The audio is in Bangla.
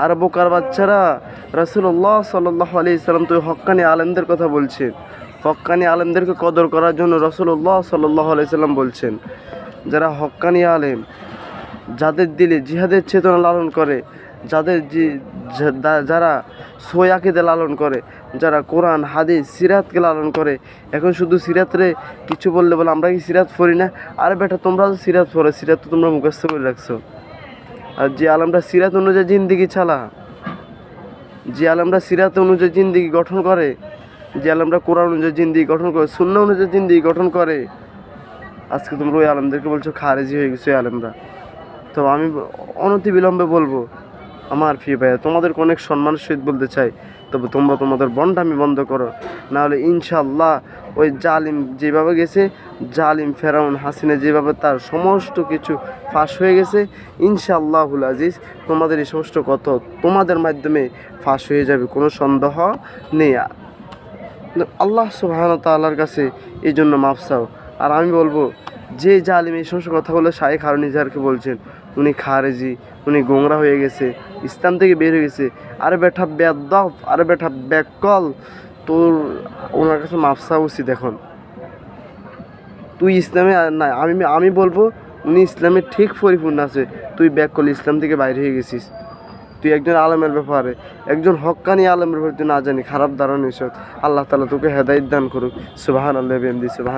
আর বোকার বাচ্চারা, রাসূলুল্লাহ সাল্লাল্লাহু আলাইহি সাল্লাম তো হক্কানি আলেমদের কথা বলছেন। হক্কানি আলেমদেরকে কদর করার জন্য রাসূলুল্লাহ সাল্লাল্লাহু আলাইহি সাল্লাম বলছেন, যারা হক্কানি আলেম, যাদের দিলে জিহাদের চেতনা লালন করে, যাদের যারা সই আকীদা লালন করে, যারা কোরআন হাদিস সিরাতকে লালন করে। এখন শুধু সিরাতরে কিছু বললে বলে আমরা কি সিরাত পড়ি না? আরে বেটা, তোমরা তো সিরাত পড়ো, সিরাত তো তোমরা মুখস্থ করে রাখছো। আর যে আলেমরা সিরাত অনুযায়ী জিন্দিগি চালা, যে আলেমরা সিরাত অনুযায়ী জিন্দিগি গঠন করে, যে আলেমরা কোরআন অনুযায়ী জিন্দিগি গঠন করে, সুন্নাহ অনুযায়ী জিন্দিগি গঠন করে, আজকে তোমরা ওই আলেমদেরকে বলছো খারেজি হয়ে গেছে ওই আলেমরা। তো আমি অনতি বিলম্বে বলবো, আমার প্রিয় ভাইয়া, তোমাদেরকে অনেক সম্মানের সহিত বলতে চাই, তবে তোমরা তোমাদের বন্ডামি বন্ধ করো, নাহলে ইনশাআল্লাহ ওই জালিম যেভাবে গেছে, জালিম ফেরাউন হাসিনা যেভাবে তার সমস্ত কিছু ফাঁস হয়ে গেছে, ইনশাআল্লাহুল আজিজ তোমাদের এই সমস্ত কথা তোমাদের মাধ্যমে ফাঁস হয়ে যাবে, কোনো সন্দেহ নেই। আল্লাহ সুবহানাহু ওয়া তাআলার কাছে এই জন্য মাফ চাও। আর আমি বলবো, যে জালিম এই সমস্ত কথাগুলো শাইখ হারুন ইজাহারকে বলছেন, উনি খারেজি, উনি গোমরা হয়ে গেছে, ইসলাম থেকে বের হয়ে গেছে। আরে বেটা বেয়াদব, আরে বেটা ব্যাককল, তোর ওনার কাছে মাফ চাওয়া উচিত। এখন তুই ইসলামে না, আমি বলবো উনি ইসলামে ঠিক পরিপূর্ণ আছে, তুই ব্যাককল, ইসলাম থেকে বাইরে হয়ে গেছিস। তুই একজন আলেমের ব্যাপারে, একজন হক্কানি আলেমের ব্যাপারে তুই না জানি খারাপ ধারণা এসব। আল্লাহ তাআলা তোকে হেদায়েত দান করুক। সুবহানাল্লাহি ওয়া বিহামদিহি।